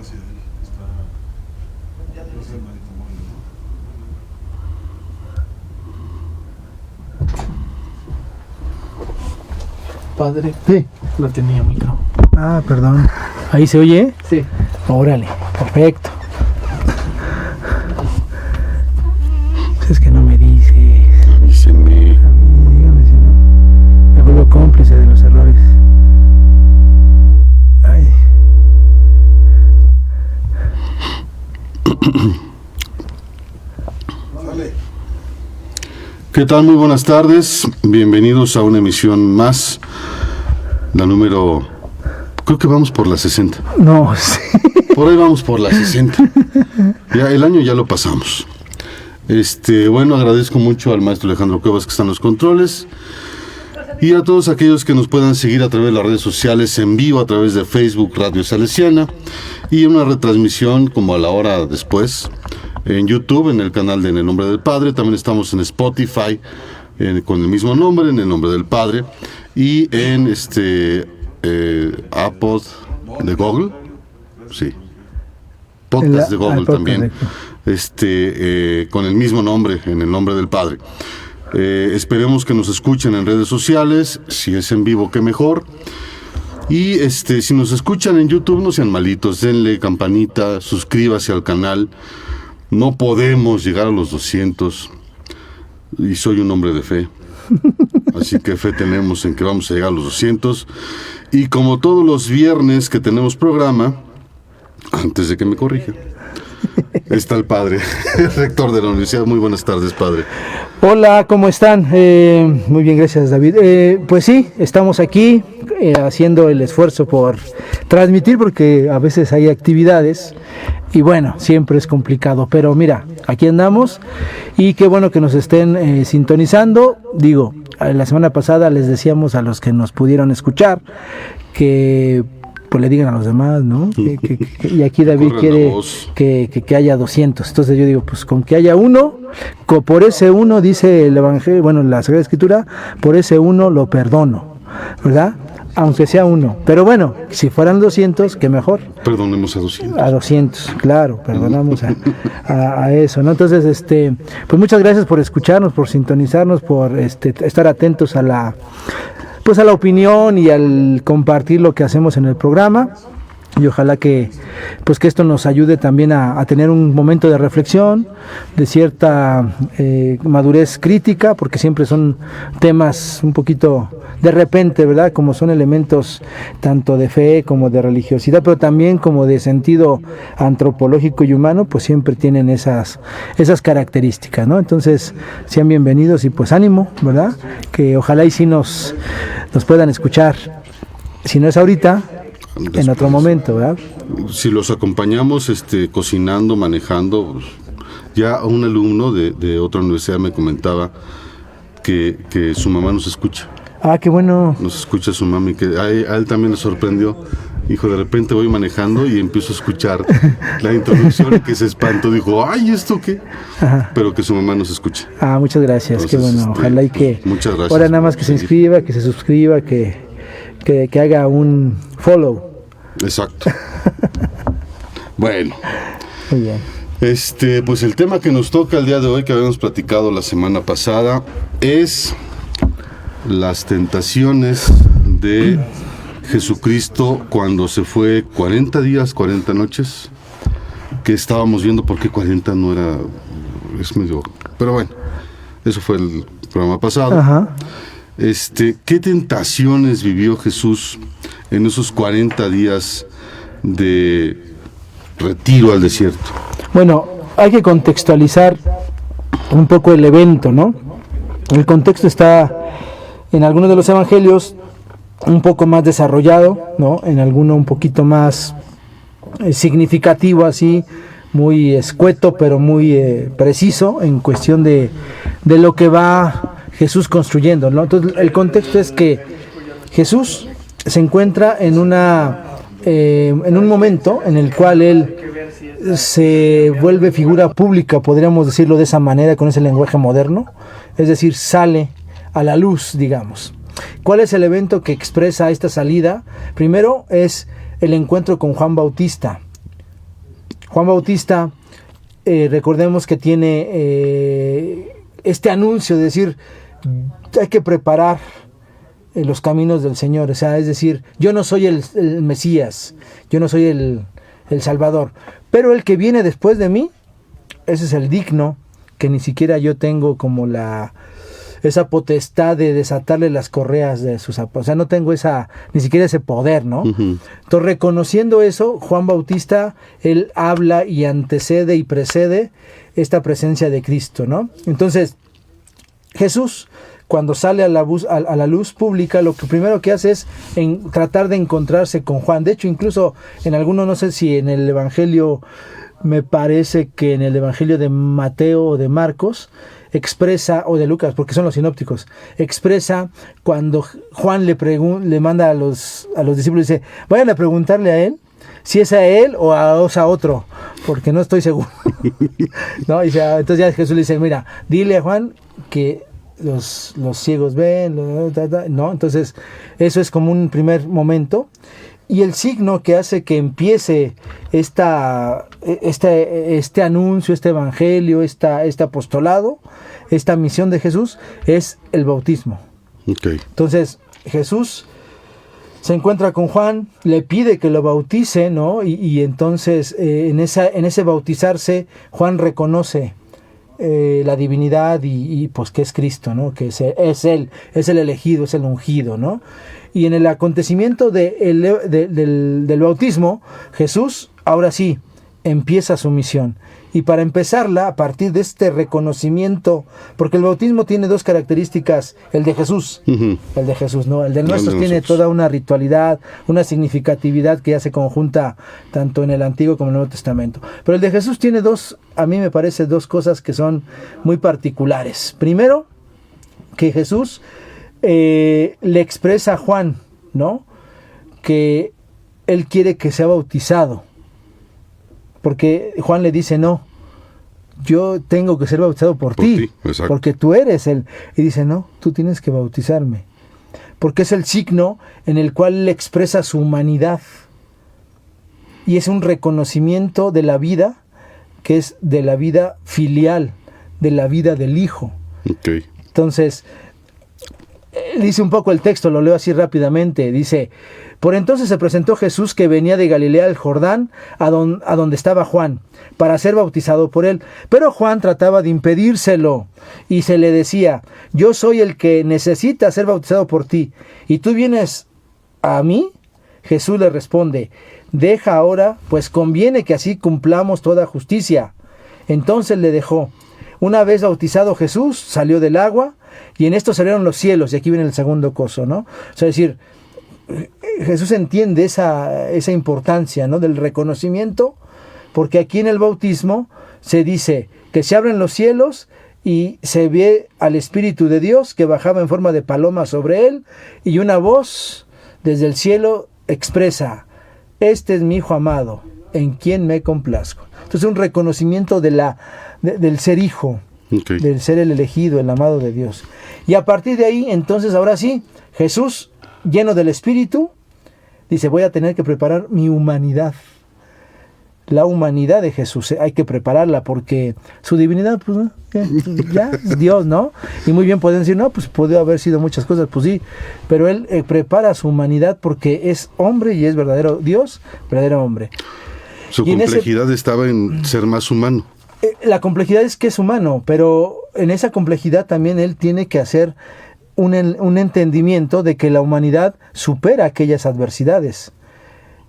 hacia él. Está, no sé, hermanito Moy, ¿no? Padre, Sí. la tenía micro. Ah, perdón. ¿Ahí se oye? Sí. Órale, perfecto. Es que no me dices. Dígame. Dígame si no. Me vuelvo cómplice de los errores. Ay. Sale. ¿Qué tal? Muy buenas tardes. Bienvenidos a una emisión más. La número... Creo que vamos por la 60. No, sí. Por ahí vamos por la 60. Ya, el año ya lo pasamos. Bueno, agradezco mucho al maestro Alejandro Cuevas que está en los controles. Y a todos aquellos que nos puedan seguir a través de las redes sociales en vivo, a través de Facebook Radio Salesiana. Y una retransmisión como a la hora después en YouTube, en el canal de En el Nombre del Padre. También estamos en Spotify con el mismo nombre, En el Nombre del Padre. Y en Apple de Google. Sí. Podcast de Google también. Con el mismo nombre, En el Nombre del Padre. Esperemos que nos escuchen en redes sociales. Si es en vivo, qué mejor. Y si nos escuchan en YouTube, no sean malitos, denle campanita, suscríbase al canal. No podemos llegar a los 200 y soy un hombre de fe, así que fe tenemos en que vamos a llegar a los 200. Y como todos los viernes que tenemos programa, antes de que me corrija, está el padre, el rector de la universidad. Muy buenas tardes, padre. Hola, ¿cómo están? Muy bien, gracias, David. Pues sí, estamos aquí haciendo el esfuerzo por transmitir, porque a veces hay actividades y bueno, siempre es complicado, pero mira, aquí andamos y qué bueno que nos estén sintonizando. Digo, la semana pasada les decíamos a los que nos pudieron escuchar que pues le digan a los demás, ¿no? Y aquí David quiere que haya 200. Entonces yo digo, pues con que haya uno, por ese uno, dice el Evangelio, bueno, la Sagrada Escritura, por ese uno lo perdono, ¿verdad? Aunque sea uno. Pero bueno, si fueran 200, qué mejor. Perdonemos a 200. A 200, claro, perdonamos a eso, ¿no? Entonces, pues muchas gracias por escucharnos, por sintonizarnos, por estar atentos a la opinión y al compartir lo que hacemos en el programa. Y ojalá que esto nos ayude también a tener un momento de reflexión, de cierta madurez crítica, porque siempre son temas un poquito de repente, ¿verdad? Como son elementos tanto de fe como de religiosidad, pero también como de sentido antropológico y humano, pues siempre tienen esas características, ¿no? Entonces, sean bienvenidos y pues ánimo, ¿verdad? Que ojalá y sí nos puedan escuchar. Si no es ahorita, después, en otro momento, ¿verdad? Si los acompañamos cocinando, manejando, pues, ya un alumno de otra universidad me comentaba que su mamá nos escucha. Ah, qué bueno. Nos escucha su mami, y que a él también le sorprendió. Hijo, de repente voy manejando y empiezo a escuchar la introducción y que se espantó. Dijo, ay, ¿esto qué? Ajá. Pero que su mamá nos escuche. Ah, muchas gracias. Entonces, qué bueno. Ojalá y que... Muchas gracias. Ahora nada más que se inscriba, que se suscriba, que haga un follow. Exacto. Bueno. Muy bien. Pues el tema que nos toca el día de hoy, que habíamos platicado la semana pasada, es las tentaciones de Jesucristo cuando se fue 40 días, 40 noches, que estábamos viendo por qué 40 no era, es medio, pero bueno, eso fue el programa pasado. Ajá. ¿Qué tentaciones vivió Jesús en esos 40 días de retiro al desierto? Bueno, hay que contextualizar un poco el evento, ¿no? El contexto está en algunos de los evangelios un poco más desarrollado, ¿no? En alguno un poquito más significativo, así, muy escueto, pero muy preciso en cuestión de lo que va Jesús construyendo, ¿no? Entonces, el contexto es que Jesús se encuentra en un momento en el cual él se vuelve figura pública, podríamos decirlo de esa manera, con ese lenguaje moderno, es decir, sale a la luz, digamos. ¿Cuál es el evento que expresa esta salida? Primero es el encuentro con Juan Bautista. Juan Bautista, recordemos que tiene este anuncio de decir, hay que preparar los caminos del Señor. O sea, es decir, yo no soy el Mesías, yo no soy el Salvador, pero el que viene después de mí, ese es el digno, que ni siquiera yo tengo como esa potestad de desatarle las correas de sus zapatos. O sea, no tengo ni siquiera ese poder, ¿no? Ujú. Entonces, reconociendo eso, Juan Bautista, él habla y antecede y precede esta presencia de Cristo, ¿no? Entonces, Jesús, cuando sale a la luz pública, lo que primero que hace es tratar de encontrarse con Juan. De hecho, incluso en alguno, no sé si en el Evangelio, me parece que en el Evangelio de Mateo o de Marcos, expresa, o de Lucas, porque son los sinópticos, expresa cuando Juan le manda a los discípulos, dice, vayan a preguntarle a él si es a él o a otro, porque no estoy seguro. ¿No? Entonces ya Jesús le dice, mira, dile a Juan que los ciegos ven, ¿no? Entonces eso es como un primer momento. Y el signo que hace que empiece este anuncio, este evangelio, este apostolado, esta misión de Jesús, es el bautismo. Okay. Entonces, Jesús se encuentra con Juan, le pide que lo bautice, ¿no? Y entonces, en ese bautizarse, Juan reconoce la divinidad y pues que es Cristo, ¿no? Que es Él, es el elegido, es el ungido, ¿no? Y en el acontecimiento del bautismo, Jesús, ahora sí, empieza su misión. Y para empezarla, a partir de este reconocimiento, porque el bautismo tiene dos características, el de Jesús, Ujú. el de Jesús, ¿no? El de nosotros tiene nosotros. toda una ritualidad, una significatividad que ya se conjunta tanto en el Antiguo como en el Nuevo Testamento. Pero el de Jesús tiene a mí me parece, dos cosas que son muy particulares. Primero, que Jesús le expresa a Juan, ¿no? Que él quiere que sea bautizado. Porque Juan le dice, no, yo tengo que ser bautizado por ti, exacto. porque tú eres él. Y dice, no, tú tienes que bautizarme. Porque es el signo en el cual él expresa su humanidad. Y es un reconocimiento de la vida, que es de la vida filial, de la vida del Hijo. Okay. Entonces, dice un poco el texto, lo leo así rápidamente, dice, por entonces se presentó Jesús que venía de Galilea al Jordán, a donde estaba Juan, para ser bautizado por él. Pero Juan trataba de impedírselo, y se le decía, yo soy el que necesita ser bautizado por ti, ¿y tú vienes a mí? Jesús le responde, deja ahora, pues conviene que así cumplamos toda justicia. Entonces le dejó. Una vez bautizado Jesús, salió del agua, y en esto salieron los cielos, y aquí viene el segundo coso, ¿no? O sea, es decir, Jesús entiende esa importancia, ¿no? Del reconocimiento, porque aquí en el bautismo se dice que se abren los cielos y se ve al Espíritu de Dios que bajaba en forma de paloma sobre él, y una voz desde el cielo expresa, este es mi Hijo amado, en quien me complazco. Entonces un reconocimiento del ser hijo, Okay. del ser el elegido, el amado de Dios. Y a partir de ahí, entonces ahora sí, Jesús, lleno del Espíritu, dice, voy a tener que preparar mi humanidad. La humanidad de Jesús, hay que prepararla porque su divinidad, pues ya es Dios, ¿no? Y muy bien pueden decir, no, pues puede haber sido muchas cosas, pues sí, pero Él prepara su humanidad porque es hombre y es verdadero Dios, verdadero hombre. Su Y en complejidad estaba en ser más humano. La complejidad es que es humano, pero en esa complejidad también Él tiene que hacer un entendimiento de que la humanidad supera aquellas adversidades.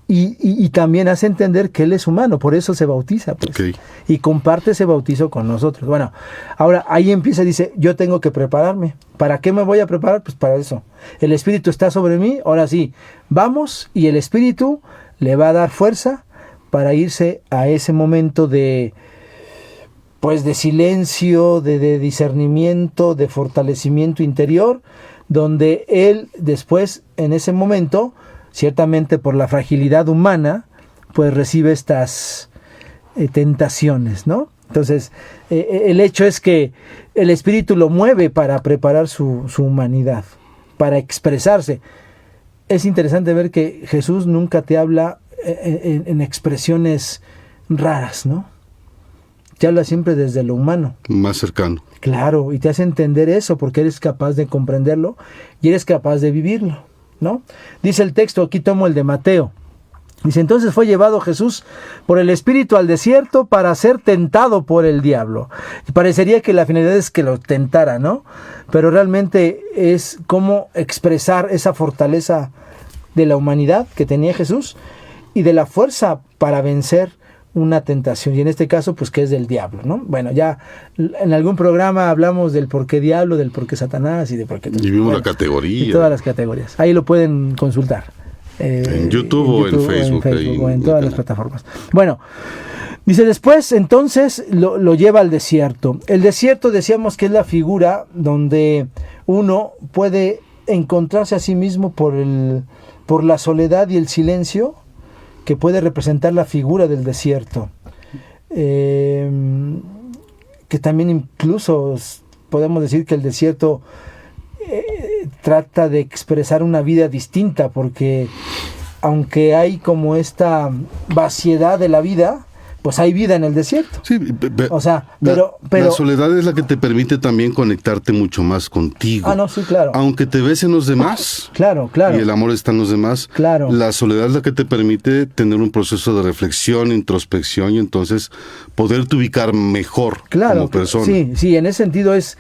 Y también hace entender que Él es humano, por eso se bautiza, pues, Okay. y comparte ese bautizo con nosotros. Bueno, ahora ahí empieza, dice, yo tengo que prepararme. ¿Para qué me voy a preparar? Pues para eso. El Espíritu está sobre mí, ahora sí, vamos, y el Espíritu le va a dar fuerza para irse a ese momento de silencio, de discernimiento, de fortalecimiento interior, donde Él después, en ese momento, ciertamente por la fragilidad humana, pues recibe estas tentaciones, ¿no? Entonces, el hecho es que el Espíritu lo mueve para preparar su humanidad, para expresarse. Es interesante ver que Jesús nunca te habla en expresiones raras, ¿no? Te habla siempre desde lo humano. Más cercano. Claro, y te hace entender eso porque eres capaz de comprenderlo y eres capaz de vivirlo, ¿no? Dice el texto, aquí tomo el de Mateo. Dice, entonces fue llevado Jesús por el Espíritu al desierto para ser tentado por el diablo. Y parecería que la finalidad es que lo tentara, ¿no? Pero realmente es cómo expresar esa fortaleza de la humanidad que tenía Jesús y de la fuerza para vencer una tentación. Y en este caso, pues que es del diablo, ¿no? Bueno, ya en algún programa hablamos del por qué diablo, del por qué Satanás y de por qué... Y vimos la categoría. Y todas las categorías. Ahí lo pueden consultar. En YouTube o en Facebook. O en todas las plataformas. Bueno, dice después, entonces lo lleva al desierto. El desierto decíamos que es la figura donde uno puede encontrarse a sí mismo por la soledad y el silencio que puede representar la figura del desierto. Que también incluso podemos decir que el desierto trata de expresar una vida distinta, porque aunque hay como esta vaciedad de la vida, pues hay vida en el desierto. Sí, o sea, pero la soledad es la que te permite también conectarte mucho más contigo. Ah, no, sí, claro. Aunque te ves en los demás. Claro. Y el amor está en los demás. Claro. La soledad es la que te permite tener un proceso de reflexión, introspección y entonces poderte ubicar mejor como persona. Sí, en ese sentido es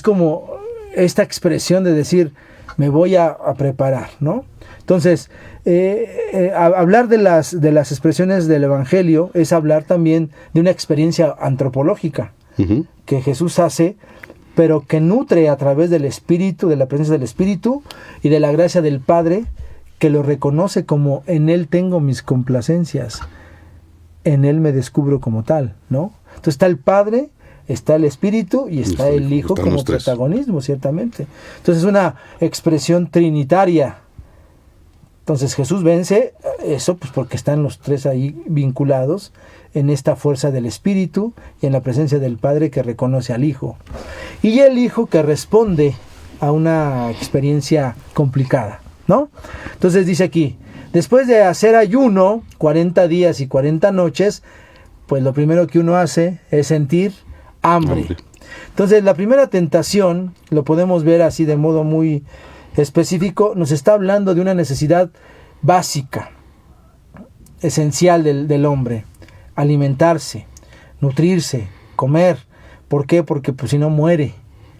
como esta expresión de decir, me voy a preparar, ¿no? Entonces, hablar de las expresiones del Evangelio es hablar también de una experiencia antropológica que Jesús hace, pero que nutre a través del Espíritu, de la presencia del Espíritu y de la gracia del Padre, que lo reconoce como en Él tengo mis complacencias, en Él me descubro como tal, ¿no? Entonces está el Padre, está el Espíritu y está el Hijo como protagonismo, ciertamente. Entonces es una expresión trinitaria. Entonces Jesús vence eso pues porque están los tres ahí vinculados en esta fuerza del Espíritu y en la presencia del Padre que reconoce al Hijo. Y el Hijo que responde a una experiencia complicada, ¿no? Entonces dice aquí, después de hacer ayuno, 40 días y 40 noches, pues lo primero que uno hace es sentir hambre. Entonces la primera tentación, lo podemos ver así de modo muy específico, nos está hablando de una necesidad básica, esencial del hombre: alimentarse, nutrirse, comer. ¿Por qué? Porque pues si no muere.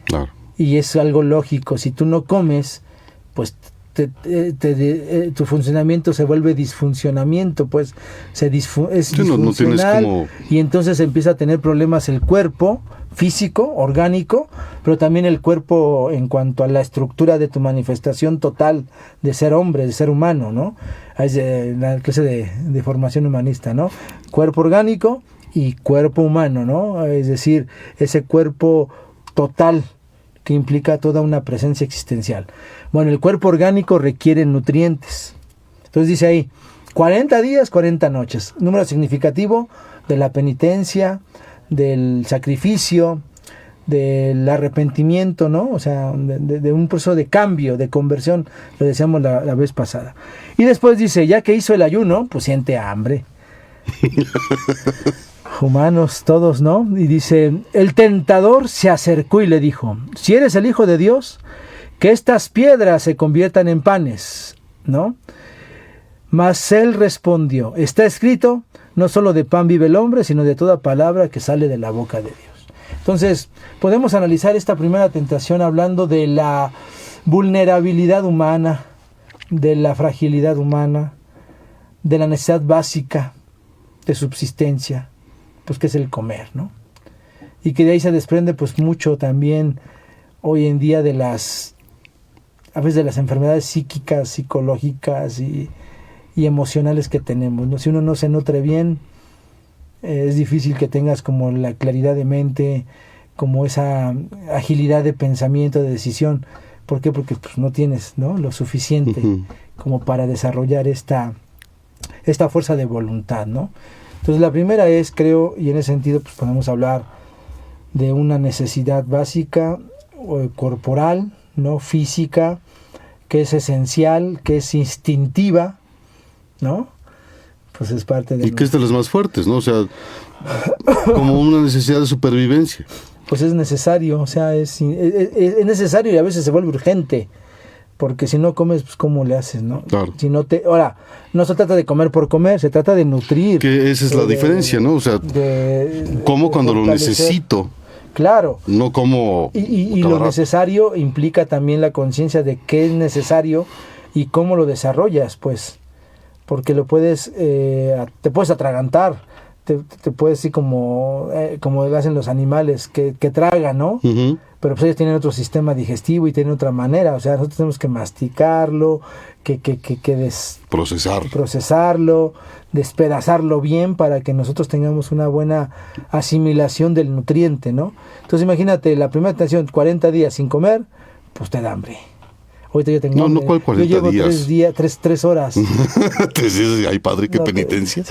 Claro. Y es algo lógico, si tú no comes, pues tu funcionamiento se vuelve disfuncionamiento, pues es disfuncional, no tienes como... y entonces empieza a tener problemas el cuerpo físico, orgánico, pero también el cuerpo en cuanto a la estructura de tu manifestación total de ser hombre, de ser humano, ¿no? Es la clase de formación humanista, ¿no? Cuerpo orgánico y cuerpo humano, ¿no? Es decir, ese cuerpo total que implica toda una presencia existencial. Bueno, el cuerpo orgánico requiere nutrientes. Entonces dice ahí, 40 días, 40 noches. Número significativo de la penitencia, del sacrificio, del arrepentimiento, ¿no? O sea, de un proceso de cambio, de conversión, lo decíamos la vez pasada. Y después dice, ya que hizo el ayuno, pues siente hambre. Humanos todos, ¿no? Y dice, el tentador se acercó y le dijo, si eres el Hijo de Dios, que estas piedras se conviertan en panes, ¿no? Mas él respondió, está escrito, no solo de pan vive el hombre, sino de toda palabra que sale de la boca de Dios. Entonces, podemos analizar esta primera tentación hablando de la vulnerabilidad humana, de la fragilidad humana, de la necesidad básica de subsistencia, pues que es el comer, ¿no? Y que de ahí se desprende pues mucho también hoy en día a veces de las enfermedades psíquicas, psicológicas y emocionales que tenemos, ¿no? Si uno no se nutre bien, es difícil que tengas como la claridad de mente, como esa agilidad de pensamiento, de decisión. ¿Por qué? Porque pues no tienes, ¿no?, lo suficiente como para desarrollar esta fuerza de voluntad, ¿no? Entonces la primera es, creo, y en ese sentido pues podemos hablar de una necesidad básica corporal, ¿no?, física, que es esencial, que es instintiva, ¿no? pues es parte de... Y que es de las más fuertes, ¿no? O sea, como una necesidad de supervivencia. Pues es necesario, o sea, es necesario y a veces se vuelve urgente. Porque si no comes, pues ¿cómo le haces, no? Claro. Si no ahora, no se trata de comer por comer, se trata de nutrir. Que esa es la diferencia, ¿no? O sea, como cuando lo necesito. Claro. No como... Y lo necesario implica también la conciencia de qué es necesario y cómo lo desarrollas, pues. Porque lo puedes, te puedes atragantar, te puedes así como lo hacen los animales, que tragan, ¿no? Uh-huh. Pero pues ellos tienen otro sistema digestivo y tienen otra manera, o sea, nosotros tenemos que masticarlo, procesarlo, despedazarlo bien para que nosotros tengamos una buena asimilación del nutriente, ¿no? Entonces imagínate, la primera tentación, 40 días sin comer, pues te da hambre. Ahorita yo tengo hambre. No, ¿cuál 40 yo llevo días? 3 horas. 3 días, ay padre, qué penitencia.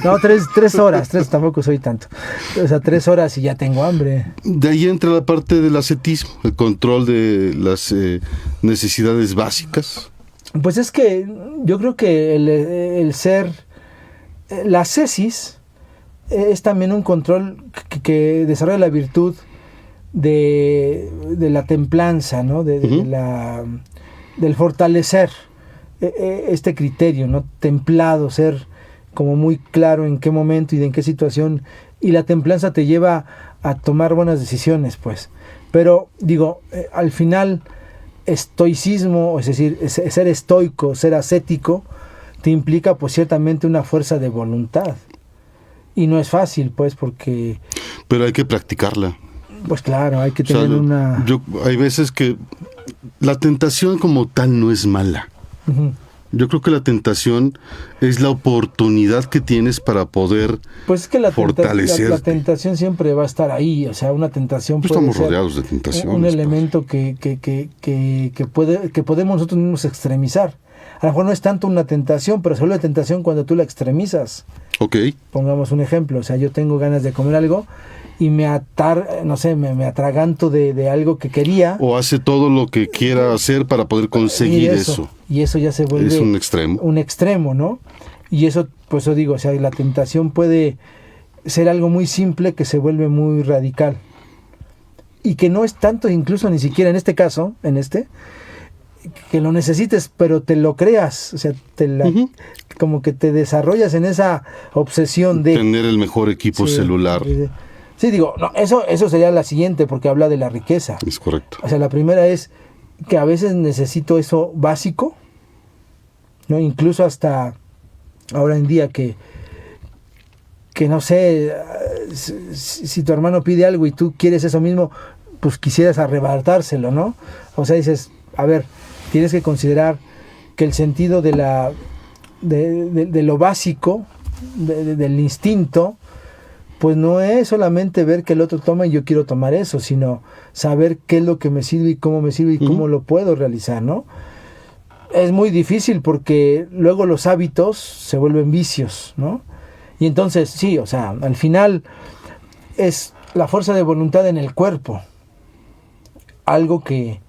No, 3 horas, tampoco soy tanto. O sea, 3 horas y ya tengo hambre. De ahí entra la parte del ascetismo, el control de las necesidades básicas. Pues es que yo creo que el ser, la ascesis es también un control que desarrolla la virtud de la templanza, ¿no? Del fortalecer este criterio, ¿no? Templado, ser como muy claro en qué momento y en qué situación, y la templanza te lleva a tomar buenas decisiones, pues. Pero digo, al final, estoicismo, es decir, ser estoico, ser ascético, te implica pues ciertamente una fuerza de voluntad, y no es fácil, pues, porque... Pero hay que practicarla. Pues claro, hay que tener una... Hay veces que la tentación como tal no es mala. Uh-huh. Yo creo que la tentación es la oportunidad que tienes para poder fortalecerte. La tentación siempre va a estar ahí, o sea, una tentación puede estamos ser rodeados de tentaciones. Un elemento que podemos nosotros mismos extremizar. A lo mejor no es tanto una tentación, pero se vuelve tentación cuando tú la extremizas. Ok. Pongamos un ejemplo, o sea, yo tengo ganas de comer algo y me atraganto de algo que quería. O hace todo lo que quiera hacer para poder conseguir eso. Y eso ya se vuelve... Es un extremo. Un extremo, ¿no? Y eso, pues eso digo, o sea, la tentación puede ser algo muy simple que se vuelve muy radical. Y que no es tanto, incluso ni siquiera en este caso, que lo necesites, pero te lo creas, o sea, Uh-huh. como que te desarrollas en esa obsesión de... Tener el mejor equipo celular. Sí, digo, no, eso sería la siguiente, porque habla de la riqueza. Es correcto. O sea, la primera es que a veces necesito eso básico, ¿no? Incluso hasta ahora en día que no sé, si tu hermano pide algo y tú quieres eso mismo, pues quisieras arrebatárselo, ¿no? O sea, dices, a ver, tienes que considerar que el sentido de lo básico, del instinto, pues no es solamente ver que el otro toma y yo quiero tomar eso, sino saber qué es lo que me sirve y cómo me sirve y cómo lo puedo realizar, ¿no? Es muy difícil porque luego los hábitos se vuelven vicios, ¿no? Y entonces, sí, o sea, al final es la fuerza de voluntad en el cuerpo, algo que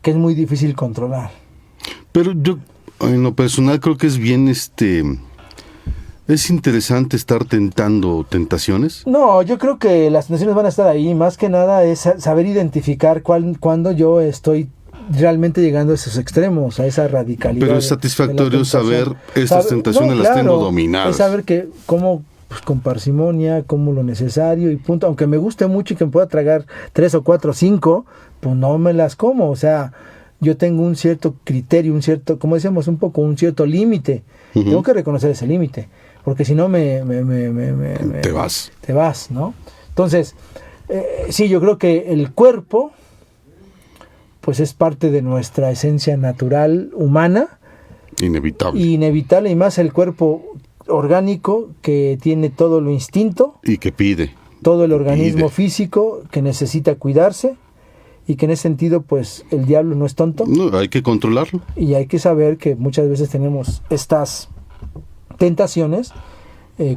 es muy difícil controlar. Pero yo, en lo personal, creo que es bien, es interesante estar tentando tentaciones. No, yo creo que las tentaciones van a estar ahí. Más que nada es saber identificar cuándo yo estoy realmente llegando a esos extremos, a esa radicalidad. Pero es satisfactorio saber estas tentaciones las tengo dominadas. Es saber que cómo, pues, con parsimonia, como lo necesario y punto. Aunque me guste mucho y que me pueda tragar 3 o 4 o 5, pues no me las como. O sea, yo tengo un cierto criterio, un cierto, como decíamos, un cierto límite. Uh-huh. Tengo que reconocer ese límite. Porque si no te vas, ¿no? Entonces, sí, yo creo que el cuerpo, pues es parte de nuestra esencia natural humana. Inevitable, y más el cuerpo orgánico que tiene todo lo instinto. Y que pide. Todo el organismo físico que necesita cuidarse. Y que en ese sentido, pues, el diablo no es tonto. No, hay que controlarlo. Y hay que saber que muchas veces tenemos estas tentaciones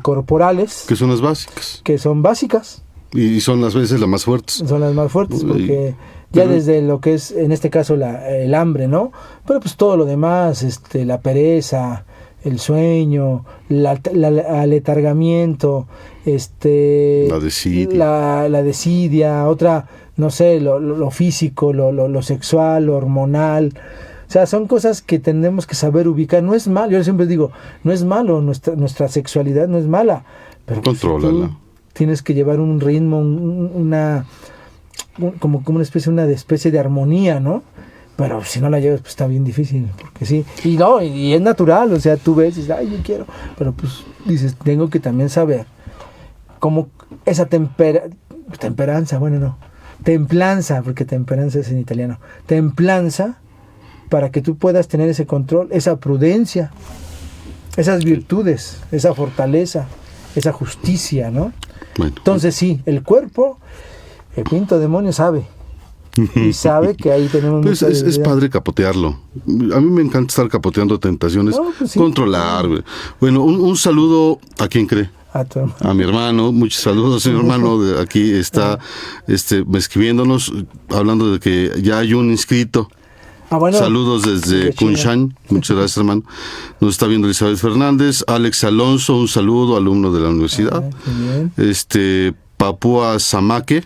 corporales. Que son las básicas. Que son básicas. Y son las veces las más fuertes. Son las más fuertes porque ya desde lo que es, en este caso, el hambre, ¿no? Pero pues todo lo demás, la pereza, el sueño, aletargamiento, La desidia. la desidia, otra, no sé, lo físico, lo sexual, lo hormonal. O sea, son cosas que tenemos que saber ubicar. No es malo, yo siempre digo, no es malo, nuestra sexualidad no es mala, pero Contrólala. tú tienes que llevar un ritmo, como una especie de armonía, ¿no? Pero si no la llevas, pues está bien difícil, porque sí. Y no, y es natural, o sea, tú ves y dices, ay, yo quiero. Pero pues dices, tengo que también saber cómo esa temperanza, bueno, no, templanza, porque temperanza es en italiano, templanza, para que tú puedas tener ese control, esa prudencia, esas virtudes, esa fortaleza, esa justicia, ¿no? Bueno. Entonces sí, el cuerpo, el quinto demonio sabe. Y sabe que ahí tenemos Pues mucha es debilidad. padre capotearlo. A mí me encanta estar capoteando tentaciones, No, pues sí. controlar. Bueno, un saludo a quien cree. A tu hermano. A mi hermano, muchos saludos, mi hermano de aquí está escribiéndonos, hablando de que ya hay un inscrito. Bueno, Saludos desde de China. Kunshan, muchas gracias, hermano. Nos está viendo Elizabeth Fernández, Alex Alonso, un saludo, alumno de la universidad. Qué bien. Papúa Samake,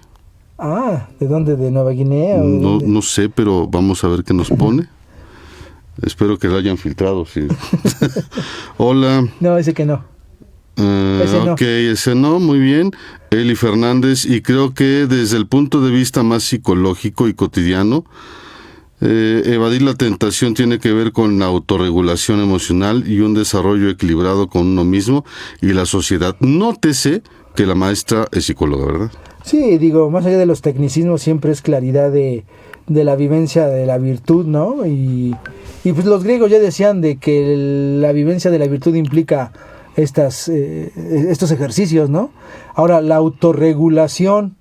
¿de dónde? ¿De Nueva Guinea? ¿O de dónde? no sé, pero vamos a ver qué nos pone. Espero que lo hayan filtrado. Sí. Hola. No, ese que no. Ese no. Ok, ese no, muy bien. Eli Fernández, y creo que desde el punto de vista más psicológico y cotidiano, evadir la tentación tiene que ver con la autorregulación emocional y un desarrollo equilibrado con uno mismo y la sociedad. Nótese que la maestra es psicóloga, ¿verdad? Sí, digo, más allá de los tecnicismos, siempre es claridad de la vivencia de la virtud, ¿no? Y pues los griegos ya decían de que la vivencia de la virtud implica estos ejercicios, ¿no? Ahora, la autorregulación,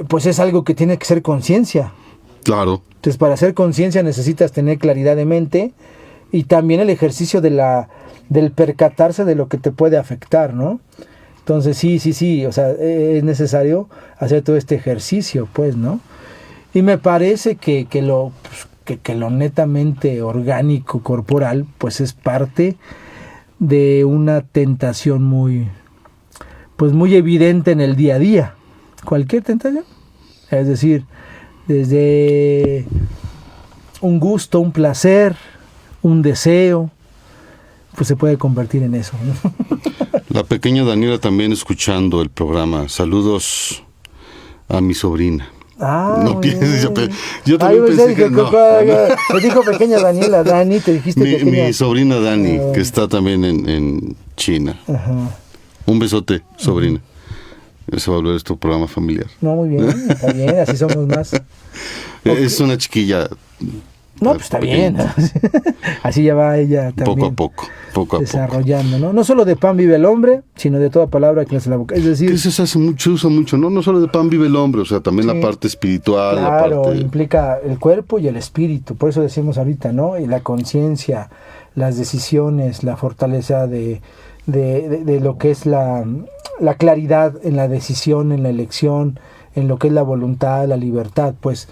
pues es algo que tiene que ser conciencia. Claro. Entonces, para hacer conciencia necesitas tener claridad de mente y también el ejercicio del percatarse de lo que te puede afectar, ¿no? Entonces, sí, o sea, es necesario hacer todo este ejercicio, pues, ¿no? Y me parece que lo netamente orgánico, corporal, pues es parte de una tentación muy evidente en el día a día. Cualquier tentación. Es decir, desde un gusto, un placer, un deseo, pues se puede convertir en eso, ¿no? La pequeña Daniela también escuchando el programa. Saludos a mi sobrina. No pienses, yo también pensé que no. Te dijo pequeña Daniela, Dani, te dijiste pequeña. Mi sobrina Dani, que está también en China. Ajá. Un besote, sobrina. Se va a volver este programa familiar. No, muy bien, está bien, así somos más. Es una chiquilla. No, pues está bien. Así ya va ella también. Poco a poco. Desarrollando, ¿no? No solo de pan vive el hombre, sino de toda palabra que le hace la boca. Es decir, eso se usa mucho, ¿no? No solo de pan vive el hombre, o sea, también la parte espiritual. Claro, la parte... implica el cuerpo y el espíritu. Por eso decimos ahorita, ¿no? Y la conciencia, las decisiones, la fortaleza de lo que es la claridad en la decisión, en la elección, en lo que es la voluntad, la libertad, pues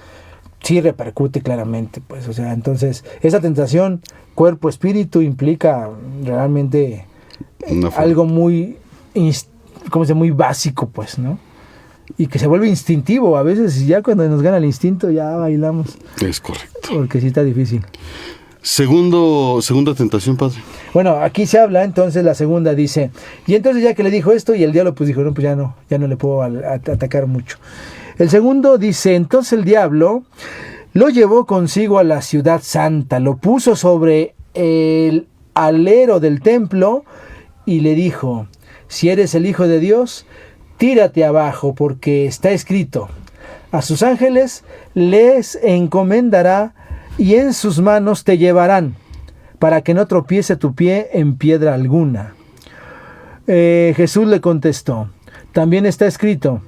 sí repercute claramente, pues, o sea, entonces esa tentación cuerpo-espíritu implica realmente algo muy, muy básico, pues, ¿no? Y que se vuelve instintivo, a veces ya cuando nos gana el instinto ya bailamos. Es correcto. Porque sí está difícil. Segunda tentación, padre. Bueno, aquí se habla, entonces la segunda dice, y entonces ya que le dijo esto, y el diablo pues dijo, no, pues ya no le puedo atacar mucho. El segundo dice, entonces el diablo lo llevó consigo a la ciudad santa, lo puso sobre el alero del templo y le dijo, si eres el Hijo de Dios, tírate abajo, porque está escrito, a sus ángeles les encomendará y en sus manos te llevarán, para que no tropiece tu pie en piedra alguna. Jesús le contestó, también está escrito,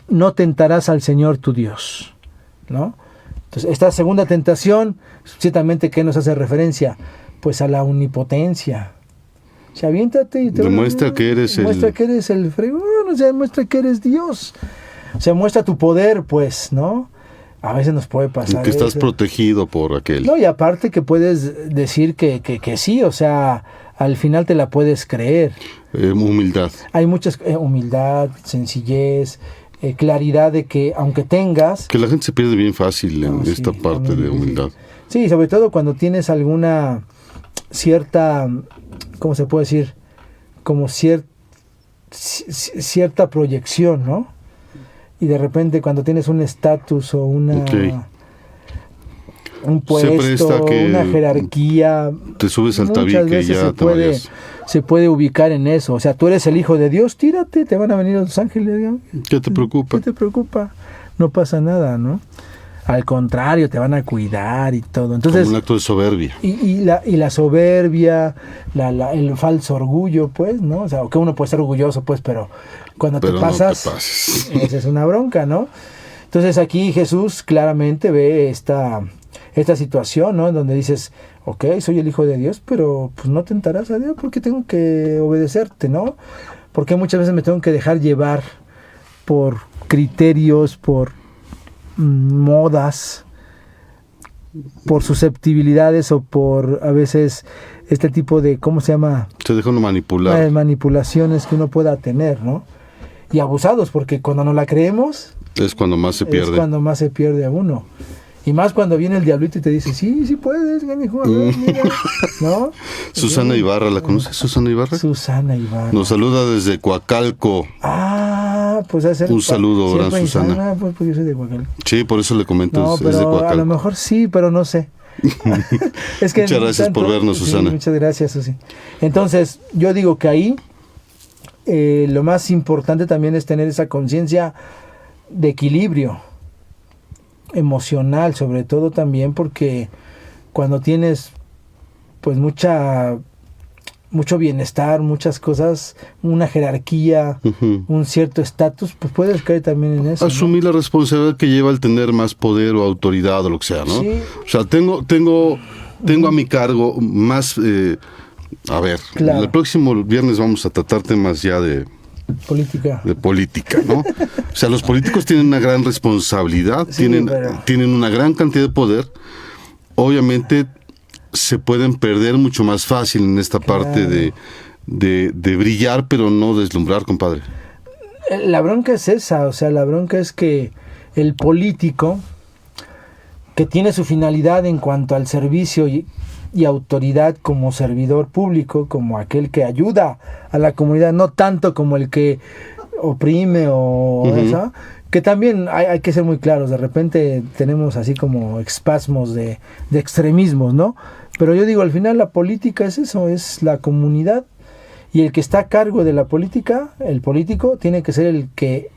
no tentarás al Señor tu Dios, ¿no? Entonces, esta segunda tentación, ciertamente, ¿qué nos hace referencia? Pues a la omnipotencia. O sea, aviéntate y te demuestra que eres el fregón, o sea, demuestra que eres Dios. O sea, muestra tu poder, pues, ¿no? A veces nos puede pasar Que estás eso. protegido por aquel. No, y aparte que puedes decir que sí, o sea, al final te la puedes creer. Humildad. Hay muchas humildad, sencillez, claridad de que aunque tengas... Que la gente se pierde bien fácil en No, sí, esta parte de humildad. Sí, sobre todo cuando tienes alguna cierta, ¿cómo se puede decir? Como cierta proyección, ¿no? Y de repente cuando tienes un estatus o una... Ok. Un Se presta puesto, que una jerarquía... Te subes al muchas tabique y veces ya te vayas. se puede ubicar en eso. O sea, tú eres el hijo de Dios, tírate, te van a venir los ángeles. ¿No? ¿Qué te preocupa? ¿Qué te preocupa? No pasa nada, ¿no? Al contrario, te van a cuidar y todo. Entonces, Como un acto de soberbia. y la soberbia, el falso orgullo, pues, ¿no? O sea, que uno puede ser orgulloso, pues, pero cuando Pero te no te pasas, pases. esa es una bronca, ¿no? Entonces aquí Jesús claramente ve esta situación, ¿no? En donde dices, ok, soy el Hijo de Dios, pero pues no tentarás a Dios porque tengo que obedecerte, ¿no? Porque muchas veces me tengo que dejar llevar por criterios, por modas, por susceptibilidades o por a veces este tipo de, ¿cómo se llama? Se deja uno manipular. Manipulaciones que uno pueda tener, ¿no? Y abusados, porque cuando no la creemos, Es cuando más se pierde. es cuando más se pierde a uno. Y más cuando viene el diablito y te dice, sí puedes, hijo, a ver, mira", ¿no? Susana Ibarra, ¿la conoces, Susana Ibarra? Susana Ibarra. Nos saluda desde Coacalco. Pues hacer Un saludo, gran Susana. Pues yo soy de Coacalco. Sí, por eso le comento, No, es de pero a lo Coacalco. mejor sí, pero no sé. Es que Muchas gracias por vernos, sí, Susana. muchas gracias, Susi. Entonces, yo digo que ahí lo más importante también es tener esa conciencia de equilibrio emocional, sobre todo también porque cuando tienes pues mucho bienestar, muchas cosas, una jerarquía, Ujú. un cierto estatus, pues puedes caer también en eso, ¿no? Asumir la responsabilidad que lleva el tener más poder o autoridad o lo que sea, ¿no? Sí. O sea, tengo a mi cargo más... a ver, Claro. el próximo viernes vamos a tratar temas ya de Política. política, ¿no? O sea, los políticos tienen una gran responsabilidad, Sí, pero- tienen una gran cantidad de poder. Obviamente se pueden perder mucho más fácil en esta parte de brillar, pero no deslumbrar, compadre. La bronca es esa, o sea, la bronca es que el político que tiene su finalidad en cuanto al servicio y autoridad como servidor público, como aquel que ayuda a la comunidad, no tanto como el que oprime o Ujú. eso, que también hay que ser muy claros, de repente tenemos así como espasmos de extremismos, ¿no? Pero yo digo, al final la política es eso, es la comunidad, y el que está a cargo de la política, el político, tiene que ser el que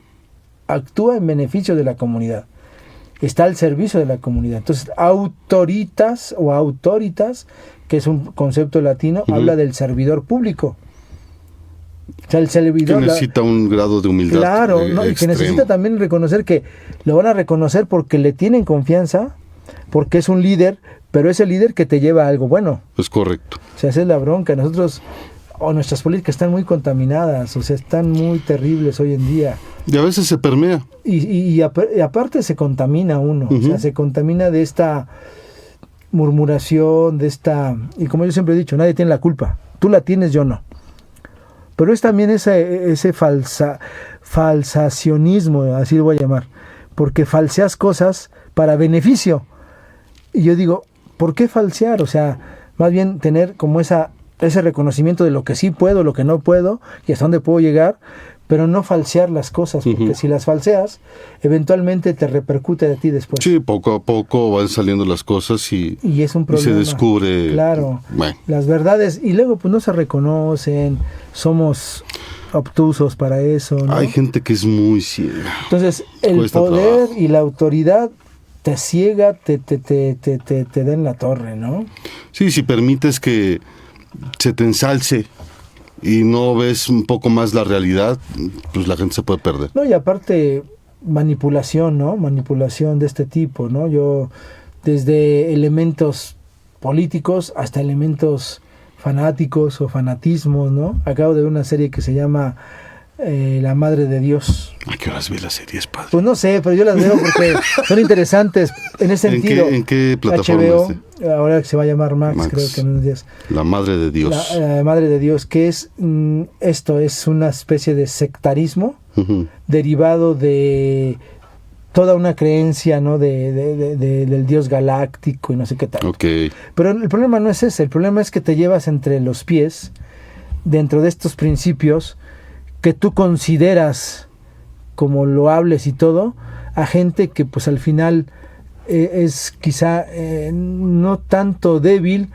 actúa en beneficio de la comunidad. Está al servicio de la comunidad. Entonces, autoritas, que es un concepto latino, Ujú. habla del servidor público. O sea, el Que servidor... necesita un grado de humildad. Claro, ¿no? Y que extremo. necesita también reconocer que lo van a reconocer porque le tienen confianza, porque es un líder, pero es el líder que te lleva a algo bueno. Es correcto. O sea, esa es la bronca. Nosotros, nuestras políticas están muy contaminadas, o sea, están muy terribles hoy en día. Y a veces se permea. Y aparte se contamina uno, o sea, Ujú. se contamina de esta murmuración, de esta... Y como yo siempre he dicho, nadie tiene la culpa. Tú la tienes, yo no. Pero es también ese falsacionismo, así lo voy a llamar, porque falseas cosas para beneficio. Y yo digo, ¿por qué falsear? O sea, más bien tener como ese reconocimiento de lo que sí puedo, lo que no puedo y hasta dónde puedo llegar, pero no falsear las cosas, porque Ujú. si las falseas, eventualmente te repercute de ti después. Sí, poco a poco van saliendo las cosas y Y es un se problema. descubre. Claro. Bueno, Las verdades, y luego pues no se reconocen, somos obtusos para eso, ¿no? hay gente que es muy ciega. Entonces, el Cuesta poder trabajo. y la autoridad te ciega, te da en la torre, ¿no? Sí, si permites que se te ensalce y no ves un poco más la realidad, pues la gente se puede perder. No, y aparte, manipulación, ¿no? Manipulación de este tipo, ¿no? Yo, desde elementos políticos hasta elementos fanáticos o fanatismos, ¿no? Acabo de ver una serie que se llama La Madre de Dios. ¿A qué horas ve las series, padre? Pues no sé, pero yo las veo porque son interesantes en ese sentido. ¿En qué plataforma HBO, ahora que se va a llamar Max, creo que en unos días. La Madre de Dios. La Madre de Dios, que es esto, es una especie de sectarismo derivado de toda una creencia, ¿no? Del Dios galáctico y no sé qué tal. Okay. Pero el problema no es ese, el problema es que te llevas entre los pies, dentro de estos principios que tú consideras como loables y todo, a gente que pues al final es quizá no tanto débil,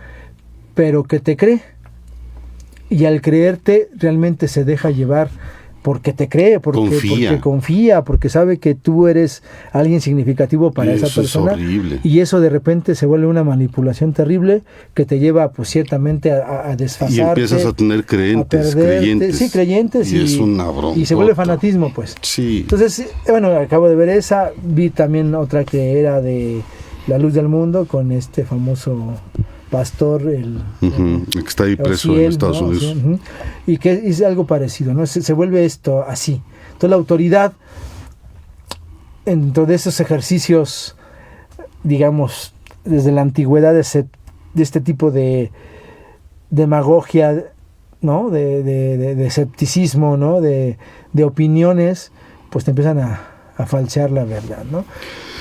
pero que te cree. Y al creerte realmente se deja llevar porque te cree, porque confía, porque sabe que tú eres alguien significativo para esa persona. Es horrible. Y eso de repente se vuelve una manipulación terrible que te lleva pues ciertamente a desfasarte. Y empiezas a tener creyentes. Sí, creyentes. Y es una bronca. Y se vuelve fanatismo, pues. Sí. Entonces, bueno, acabo de ver esa, vi también otra que era de La Luz del Mundo con este famoso pastor, que está ahí preso Ociel, en Estados ¿no? Unidos. Sí, y que es algo parecido, ¿no? Se vuelve esto así. Entonces la autoridad, dentro de esos ejercicios, digamos, desde la antigüedad de este tipo de demagogia, ¿no? De escepticismo, ¿no? De opiniones, pues te empiezan a falsear la verdad, ¿no?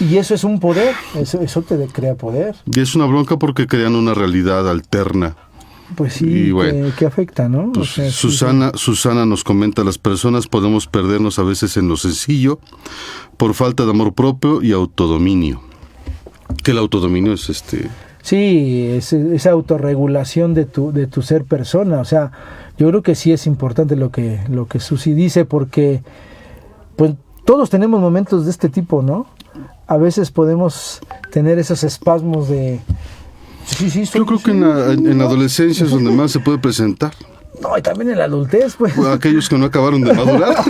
Y eso es un poder, eso te crea poder. Y es una bronca porque crean una realidad alterna. Pues sí, bueno, que afecta, ¿no? Pues o sea, Susana nos comenta, las personas podemos perdernos a veces en lo sencillo por falta de amor propio y autodominio. Que el autodominio es Sí, esa autorregulación de tu ser persona. O sea, yo creo que sí es importante lo que Susi dice, porque pues todos tenemos momentos de este tipo, ¿no? A veces podemos tener esos espasmos de... Sí, yo creo que en la adolescencia es donde más se puede presentar. No, y también en la adultez, pues. Aquellos que no acabaron de madurar.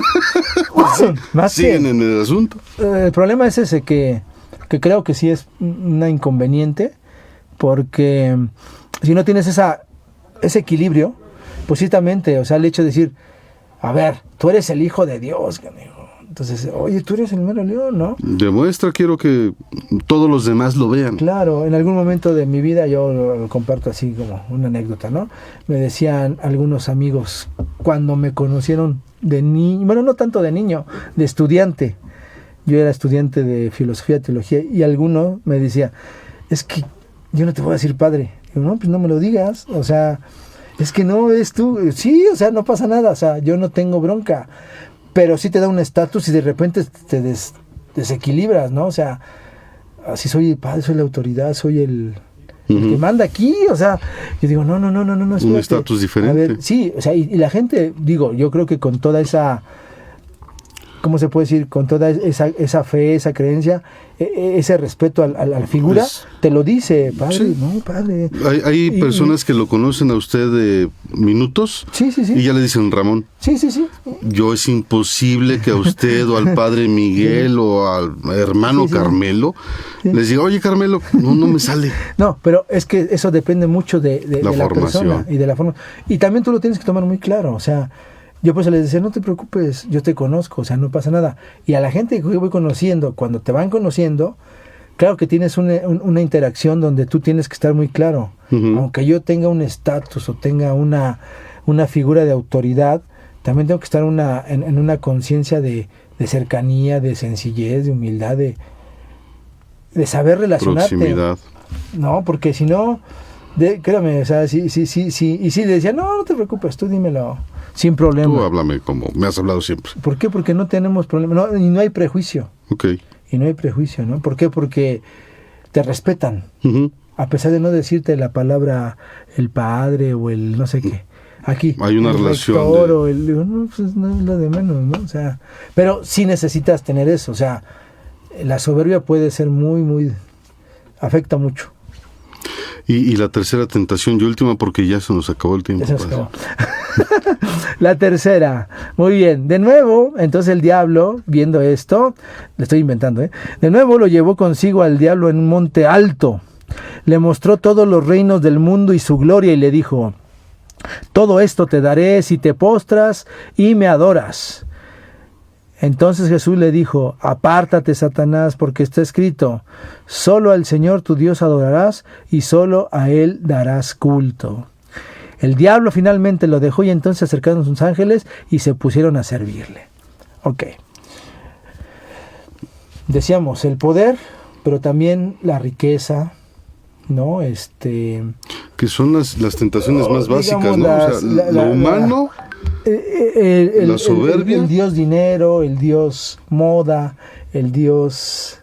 Más siguen en el asunto. El problema es ese, que creo que sí es una inconveniente, porque si no tienes ese equilibrio, pues ciertamente, o sea, el hecho de decir, a ver, tú eres el hijo de Dios, amigo. Entonces, oye, tú eres el mero león, ¿no? Demuestra, quiero que todos los demás lo vean. Claro, en algún momento de mi vida, yo lo comparto así como una anécdota, ¿no? Me decían algunos amigos, cuando me conocieron de niño, bueno, no tanto de niño, de estudiante. Yo era estudiante de filosofía, teología, y alguno me decía, es que yo no te voy a decir padre. Y yo, no, pues no me lo digas, o sea, es que no es tú. Sí, o sea, no pasa nada, o sea, yo no tengo bronca. Pero sí te da un estatus y de repente te desequilibras, ¿no? O sea, así soy el padre, soy la autoridad, soy el que manda aquí, o sea, yo digo, no, espérate. Un estatus diferente. A ver, sí, o sea, y la gente, digo, yo creo que con toda esa, ¿cómo se puede decir? Con toda esa fe, esa creencia, ese respeto a la figura, pues, te lo dice, padre, sí. No, padre. Hay personas que lo conocen a usted de minutos, sí. Y ya le dicen Ramón. Sí. Yo es imposible que a usted o al padre Miguel o al hermano Carmelo les diga, oye Carmelo, no me sale. No, pero es que eso depende mucho de la persona y de la forma. Y también tú lo tienes que tomar muy claro, o sea, yo pues les decía, no te preocupes, yo te conozco, o sea, no pasa nada. Y a la gente que yo voy conociendo, cuando te van conociendo, claro que tienes una interacción donde tú tienes que estar muy claro. Aunque yo tenga un estatus o tenga una figura de autoridad, también tengo que estar en una conciencia de cercanía, de sencillez, de humildad, de saber relacionarte. Proximidad. No, porque si no, créame, o sea, sí. Y sí le decía, no te preocupes, tú dímelo. Sin problema. Tú háblame como me has hablado siempre. ¿Por qué? Porque no tenemos problema. Y no hay prejuicio. Ok. Y no hay prejuicio, ¿no? ¿Por qué? Porque te respetan. A pesar de no decirte la palabra el padre o el no sé qué. Aquí hay una relación. Digo, no, pues no es lo de menos, ¿no? O sea, pero sí necesitas tener eso. O sea, la soberbia puede ser muy, afecta mucho. Y la tercera tentación y última, porque ya se nos acabó el tiempo. Ya se nos acabó. La tercera, muy bien. De nuevo, entonces el diablo, viendo esto, le estoy inventando, de nuevo lo llevó consigo al diablo en un monte alto. Le mostró todos los reinos del mundo y su gloria y le dijo, Todo esto te daré si te postras y me adoras. Entonces Jesús le dijo: apártate, Satanás, porque está escrito: solo al Señor tu Dios adorarás y solo a Él darás culto. El diablo finalmente lo dejó y entonces se acercaron sus ángeles y se pusieron a servirle. Ok. Decíamos el poder, pero también la riqueza, ¿no? Que son las tentaciones más básicas, ¿no? O sea, lo humano, la soberbia. El dios dinero, el dios moda, el dios...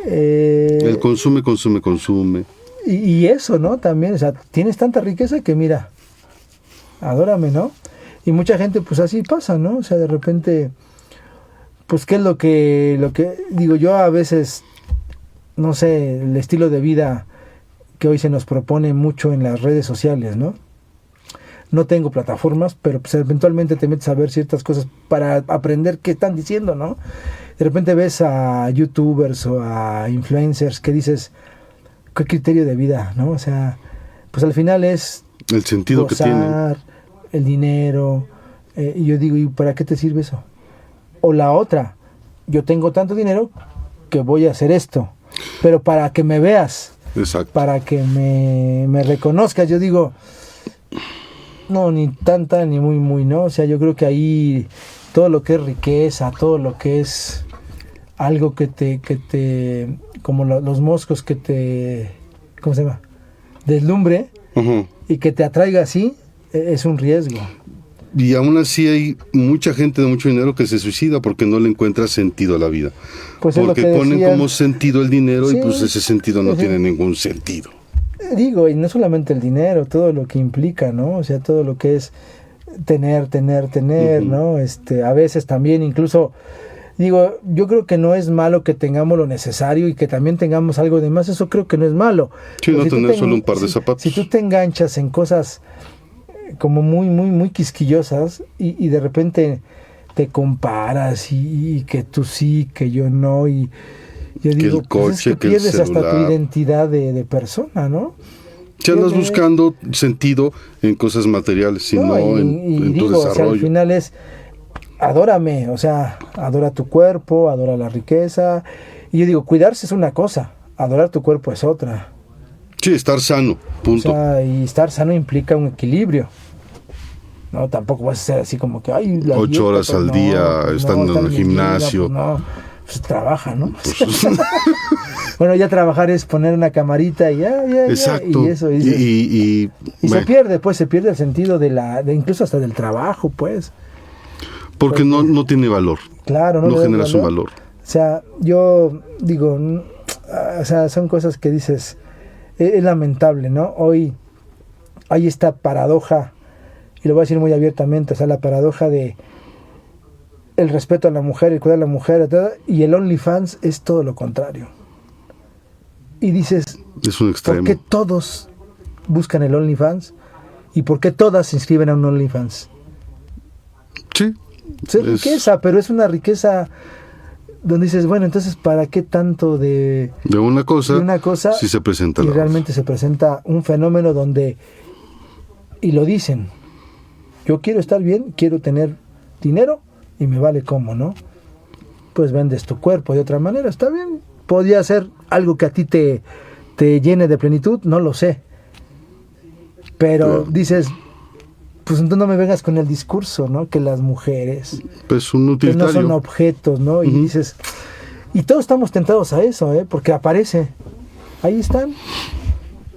el consume. Y eso, ¿no? También, o sea, tienes tanta riqueza que mira, adórame, ¿no? Y mucha gente pues así pasa, ¿no? O sea, de repente, pues qué es lo que digo yo a veces, no sé, el estilo de vida que hoy se nos propone mucho en las redes sociales, ¿no? No tengo plataformas, pero pues eventualmente te metes a ver ciertas cosas para aprender qué están diciendo, ¿no? De repente ves a youtubers o a influencers que dices, ¿qué criterio de vida, no? O sea, pues al final es el sentido gozar, que tiene, el dinero, y yo digo, ¿y para qué te sirve eso? O la otra, yo tengo tanto dinero que voy a hacer esto, pero para que me veas, exacto, para que me reconozcas, yo digo, no, ni tanta ni muy, ¿no? O sea, yo creo que ahí todo lo que es riqueza, todo lo que es algo que te como los moscos que te, ¿cómo se llama? Deslumbre, uh-huh, y que te atraiga así, es un riesgo. Y aún así hay mucha gente de mucho dinero que se suicida porque no le encuentra sentido a la vida. Pues porque es lo que ponen decían, como sentido el dinero, sí, y pues ese sentido no sí, tiene ningún sentido. Digo, y no solamente el dinero, todo lo que implica, ¿no? O sea, todo lo que es tener, uh-huh, ¿no? A veces también incluso, digo, yo creo que no es malo que tengamos lo necesario y que también tengamos algo de más, eso creo que no es malo. Sí, no tener solo un par de zapatos. Si tú te enganchas en cosas como muy quisquillosas y de repente te comparas y que tú sí, que yo no, y yo digo, el coche, pues es que que pierdes el celular, hasta tu identidad de persona, ¿no? Si andas buscando sentido en cosas materiales, sino en tu desarrollo. O sea, al final es, adórame, o sea, adora tu cuerpo, adora la riqueza. Y yo digo, cuidarse es una cosa, adorar tu cuerpo es otra. Sí, estar sano, punto. O sea, y estar sano implica un equilibrio. No, tampoco vas a ser así como que, ay, 8 horas al día estando en el gimnasio. Pues trabaja, ¿no? Bueno, ya trabajar es poner una camarita y ya. Exacto. Y eso. Y se pierde, pues, se pierde el sentido de incluso hasta del trabajo, pues. Porque no tiene valor. Claro, no genera su valor. O sea, yo digo, o sea, son cosas que dices, es lamentable, ¿no? Hoy hay esta paradoja, y lo voy a decir muy abiertamente, o sea, la paradoja de el respeto a la mujer, el cuidar a la mujer, y el OnlyFans es todo lo contrario. Y dices, es un extremo. ¿Por qué todos buscan el OnlyFans? ¿Y por qué todas se inscriben a un OnlyFans? Sí. Es riqueza, pero es una riqueza donde dices, bueno, entonces, ¿para qué tanto de una cosa si se presenta y realmente se presenta un fenómeno donde, y lo dicen, yo quiero estar bien, quiero tener dinero, y me vale cómo, ¿no? Pues vendes tu cuerpo de otra manera, está bien. Podría ser algo que a ti te llene de plenitud, no lo sé. Pero dices, pues entonces no me vengas con el discurso, ¿no? Que las mujeres pues un utilitario, que no son objetos, ¿no? Y dices, y todos estamos tentados a eso, porque aparece. Ahí están.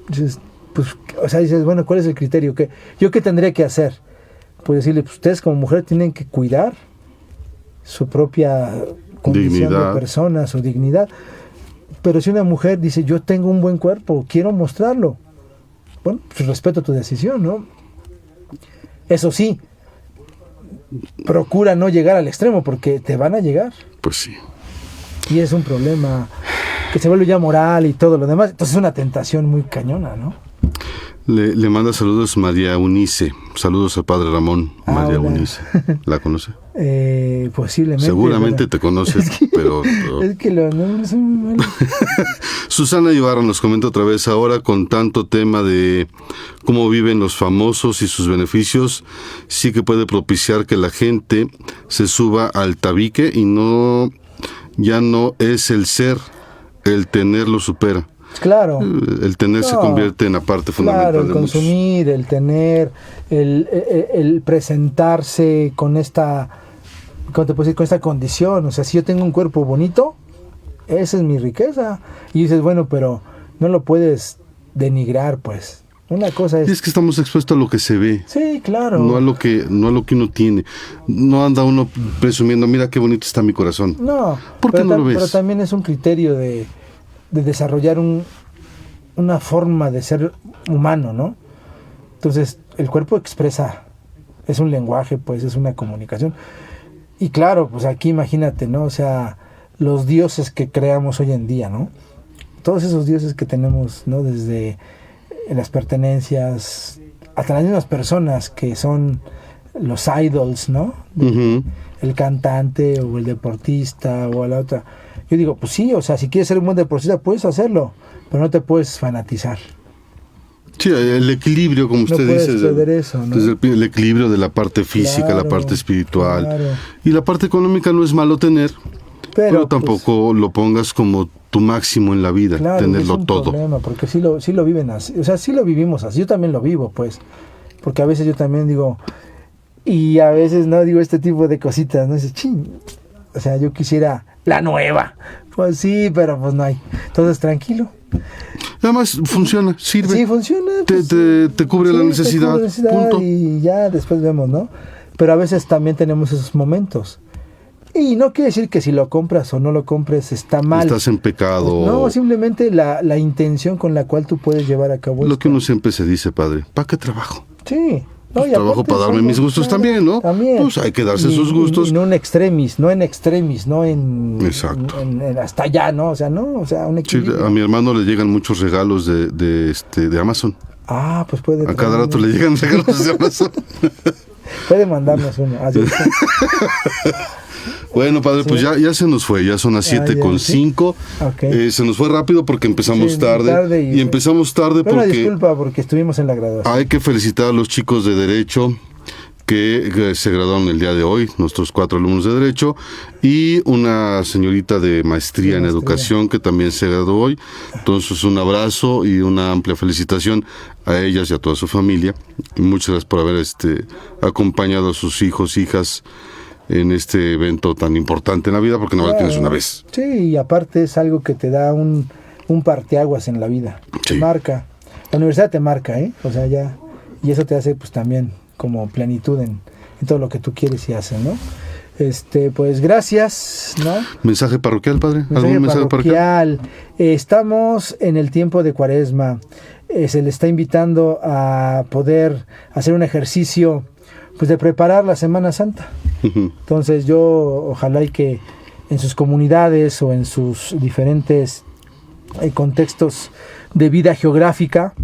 Dices, pues, o sea, dices, bueno, ¿cuál es el criterio? ¿Yo qué tendría que hacer? Pues decirle, pues ustedes como mujer tienen que cuidar su propia condición de persona, su dignidad. Pero si una mujer dice, yo tengo un buen cuerpo, quiero mostrarlo, bueno, pues respeto tu decisión, ¿no? Eso sí, procura no llegar al extremo, porque te van a llegar. Pues sí. Y es un problema que se vuelve ya moral y todo lo demás. Entonces es una tentación muy cañona, ¿no? Le manda saludos María Unice. Saludos al padre Ramón. María hola. Unice. ¿La conoce? Posiblemente. Seguramente pero- te conoces, pero... Es que los nombres son muy malos. Susana Ibarra nos comenta otra vez ahora, con tanto tema de cómo viven los famosos y sus beneficios, sí que puede propiciar que la gente se suba al tabique y ya no es el ser, el tener lo supera. Claro. El tener se No, convierte en la parte fundamental Claro, el de muchos. consumir, el tener, el presentarse con esta, ¿cómo te puedo decir? Con esta condición. O sea, si yo tengo un cuerpo bonito, esa es mi riqueza. Y dices, bueno, pero no lo puedes denigrar, pues. Una cosa Y es... es que estamos expuestos a lo que se ve. Sí, claro. No a lo que uno tiene. No anda uno presumiendo, mira qué bonito está mi corazón. No, ¿Por qué pero no lo ves? Pero también es un criterio de desarrollar una forma de ser humano, ¿no? Entonces, el cuerpo expresa, es un lenguaje, pues, es una comunicación. Y claro, pues aquí imagínate, ¿no? O sea, los dioses que creamos hoy en día, ¿no? Todos esos dioses que tenemos, ¿no? Desde las pertenencias, hasta las mismas personas que son los idols, ¿no? Ujú. El cantante o el deportista o la otra. Yo digo, pues sí, o sea, si quieres ser un buen deportista, puedes hacerlo, pero no te puedes fanatizar. Sí, el equilibrio, como No usted puedes dice, perder eso, ¿no? desde el equilibrio de la parte física, Claro, la parte espiritual. claro. Y la parte económica no es malo tener, pero pues, tampoco lo pongas como tu máximo en la vida, claro, tenerlo es un todo. problema, porque sí lo viven así, o sea, sí lo vivimos así, yo también lo vivo, pues, porque a veces yo también digo, y a veces no digo este tipo de cositas, no dices, ching, o sea, yo quisiera la nueva, pues sí, pero pues no hay, entonces tranquilo. Además, funciona, sirve. Sí, funciona. Te- pues, te cubre la te necesidad, cubre la punto. Y ya después vemos, ¿no? Pero a veces también tenemos esos momentos. Y no quiere decir que si lo compras o no lo compres está mal. Estás en pecado. No, simplemente la intención con la cual tú puedes llevar a cabo Lo esto. que uno siempre se dice, padre, ¿para qué trabajo? Sí. No, y Trabajo aparte para darme son- mis gustos claro, también, ¿no? También. Pues hay que darse Y- sus gustos. Y no en extremis, no en Exacto. en hasta allá, ¿no? O sea, no, o sea, un Sí, equilibrio. a mi hermano le llegan muchos regalos de Amazon. Ah, pues puede. A cada traer rato uno. le llegan regalos de Amazon. Puede mandarnos uno. Así es. Bueno, padre, pues ya se nos fue, ya son las Ah, ya, 7:05. Ok. Se nos fue rápido porque empezamos Sí, tarde. Y empezamos tarde Pero una porque disculpa porque estuvimos en la graduación. hay que felicitar a los chicos de Derecho que se graduaron el día de hoy, nuestros 4 alumnos de Derecho, y una señorita de maestría en Educación que también se graduó hoy. Entonces, un abrazo y una amplia felicitación a ellas y a toda su familia. Y muchas gracias por haber acompañado a sus hijos, hijas, en este evento tan importante en la vida, porque no la tienes una vez. Sí, y aparte es algo que te da un parteaguas en la vida. Sí. Te marca. La universidad te marca, ¿eh? O sea, ya. Y eso te hace, pues, también como plenitud en todo lo que tú quieres y haces, ¿no? Pues gracias, ¿no? ¿Mensaje parroquial, padre? ¿Algún mensaje parroquial? Estamos en el tiempo de Cuaresma. Se le está invitando a poder hacer un ejercicio, pues, de preparar la Semana Santa. Ujú. Entonces yo ojalá y que en sus comunidades o en sus diferentes contextos de vida geográfica,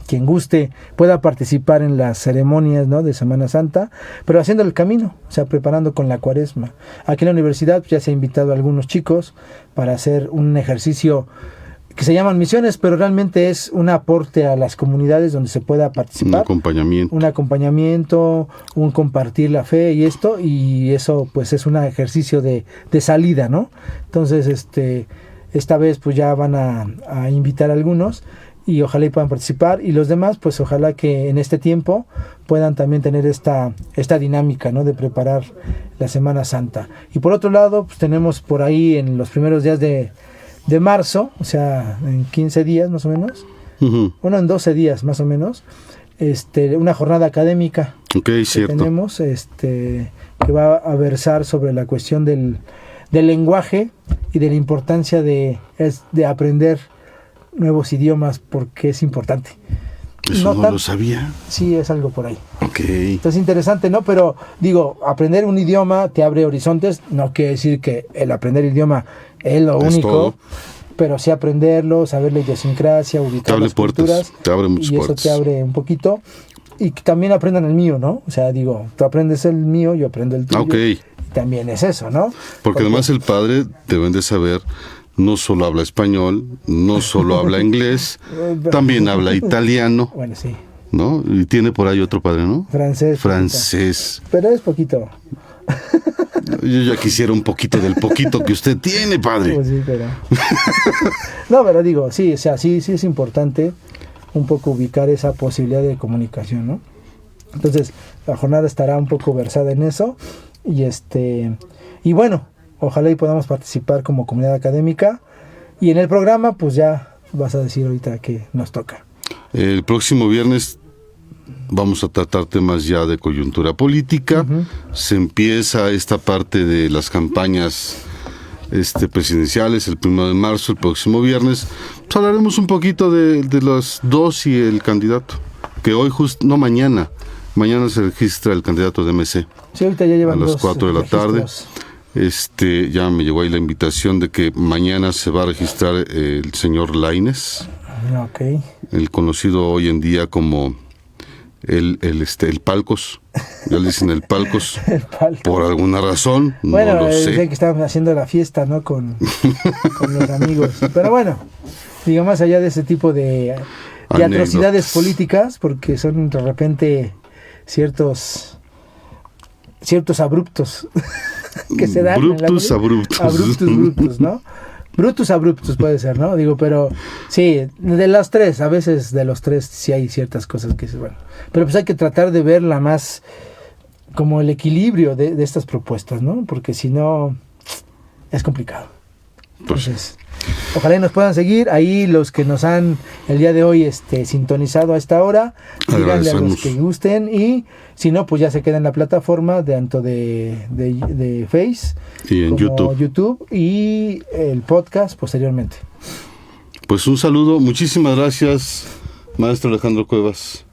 quien guste pueda participar en las ceremonias, ¿no?, de Semana Santa, pero haciendo el camino, o sea, preparando con la Cuaresma. Aquí en la universidad ya se ha invitado a algunos chicos para hacer un ejercicio que se llaman misiones, pero realmente es un aporte a las comunidades donde se pueda Un participar. acompañamiento. Un compartir la fe y esto, y eso pues es un ejercicio de salida, ¿no? Entonces, esta vez pues ya van a invitar a algunos y ojalá y puedan participar, y los demás pues ojalá que en este tiempo puedan también tener esta dinámica, ¿no?, de preparar la Semana Santa. Y por otro lado, pues tenemos por ahí en los primeros días de marzo, o sea, en 15 días más o menos, Ujú. bueno, en 12 días más o menos, una jornada académica Ok, que cierto. tenemos, que va a versar sobre la cuestión del lenguaje y de la importancia de aprender nuevos idiomas, porque es importante. Eso no tan- lo sabía. Sí, es algo por ahí. Ok. Entonces, interesante, ¿no? Pero digo, aprender un idioma te abre horizontes, no quiere decir que el aprender idioma es lo Es único, todo. pero sí aprenderlo, saber la idiosincrasia, Te ubicar abre las puertas, culturas, te abre muchas y eso puertas. te abre un poquito. y que también aprendan el mío, ¿no? O sea, digo, tú aprendes el mío, yo aprendo el tuyo. Ok. Y también es eso, ¿no? Porque además el padre, deben de saber, no solo habla español, no solo habla inglés, también habla italiano, Bueno, sí. ¿no? Y tiene por ahí otro padre, ¿no? Francés. Francés. Pero es poquito. Yo ya quisiera un poquito del poquito que usted tiene, padre. Pues sí, pero... No, pero digo, sí, o sea, sí es importante un poco ubicar esa posibilidad de comunicación, ¿no? Entonces, la jornada estará un poco versada en eso y bueno, ojalá y podamos participar como comunidad académica y en el programa pues ya vas a decir ahorita que nos toca. El próximo viernes vamos a tratar temas ya de coyuntura política. Se empieza esta parte de las campañas presidenciales el 1 de marzo, el próximo viernes. Pues hablaremos un poquito de los dos y el candidato, que hoy mañana se registra el candidato de MC. Sí, ahorita ya llevan a las dos 4 de la registros. tarde. Ya me llegó ahí la invitación de que mañana se va a registrar el señor Lainez, Ok. el conocido hoy en día como el Palcos. Ya le dicen el Palcos. El Palcos. Por alguna razón, Bueno, no lo sé. decía que estaban haciendo la fiesta, ¿no? Con los amigos. Pero bueno, digo, más allá de ese tipo de atrocidades Anécdotas. políticas, porque son de repente ciertos abruptos que se dan. Brutus en la abruptos. Abruptus, ¿no? Brutus abruptos puede ser, ¿no? Digo, pero sí, de los tres, a veces de los tres sí hay ciertas cosas que bueno. Pero pues hay que tratar de ver la más, como el equilibrio de estas propuestas, ¿no? Porque si no, es complicado. Pues, Entonces, ojalá y nos puedan seguir. Ahí los que nos han el día de hoy sintonizado a esta hora, díganle a los Agradecemos. que gusten y si no, pues ya se queda en la plataforma tanto de Face y en como YouTube. y el podcast posteriormente. Pues un saludo, muchísimas gracias, maestro Alejandro Cuevas,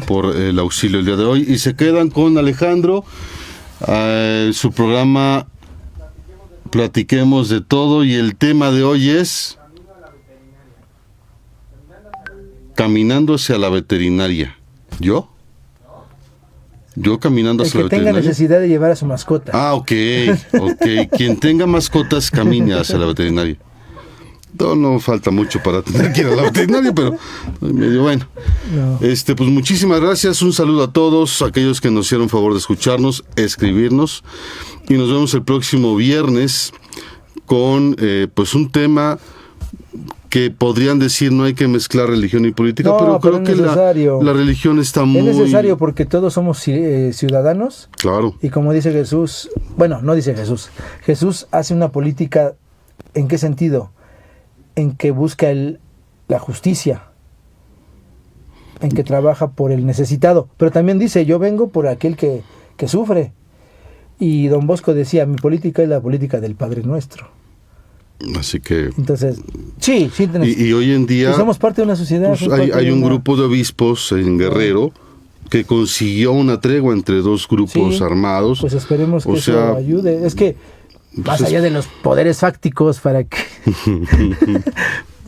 por el auxilio el día de hoy. Y se quedan con Alejandro, su programa Platiquemos de Todo, y el tema de hoy es caminando hacia la veterinaria. ¿Yo caminando El hacia que la tenga veterinaria. necesidad de llevar a su mascota. Ah, ok. Quien tenga mascotas camine hacia la veterinaria. No falta mucho para tener que ir a la veterinaria, pero medio bueno. No. Pues muchísimas gracias, un saludo a todos aquellos que nos hicieron favor de escucharnos, escribirnos, y nos vemos el próximo viernes con pues un tema que podrían decir no hay que mezclar religión y política, No, pero creo es que necesario. la religión está muy... Es necesario porque todos somos ciudadanos. Claro. Y como dice Jesús, bueno, no dice Jesús. Jesús hace una política, ¿en qué sentido? En que busca la justicia, en que trabaja por el necesitado. Pero también dice, yo vengo por aquel que sufre. Y don Bosco decía, mi política es la política del Padre Nuestro. Así que... Entonces, sí, Y hoy en día... pues somos parte de una sociedad. Pues hay un grupo de obispos en Guerrero que consiguió una tregua entre dos grupos Sí, armados. Pues esperemos que O sea, eso ayude. Es que más pues allá de los poderes fácticos para que...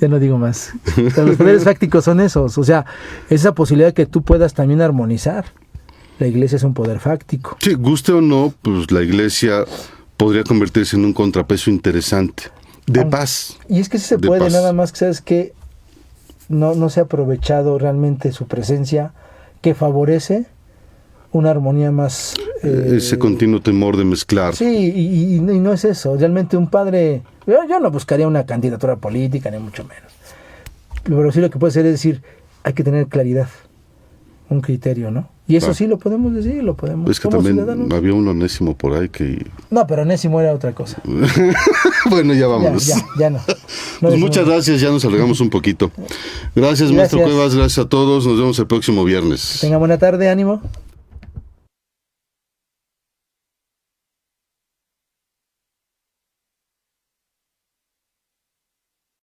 Ya no digo más. Pero los poderes fácticos son esos. O sea, esa posibilidad que tú puedas también armonizar. La iglesia es un poder fáctico. Sí, guste o no, pues la iglesia podría convertirse en un contrapeso interesante. De paz. Y es que sí se De puede, paz. nada más que sabes que no se ha aprovechado realmente su presencia, que favorece una armonía más... Ese continuo temor de mezclar. Sí, y no es eso. Realmente un padre... Yo no buscaría una candidatura política, ni mucho menos. Pero sí lo que puede ser es decir, hay que tener claridad, un criterio, ¿no? Y eso Claro. sí lo podemos decir, lo podemos. Es que Somos también ciudadanos. había un onésimo por ahí que... No, pero Onésimo era otra cosa. Bueno, ya vámonos. Ya no. Pues muchas gracias, ya nos alargamos un poquito. Gracias, maestro Gracias. Cuevas, gracias a todos. Nos vemos el próximo viernes. Tenga buena tarde, ánimo.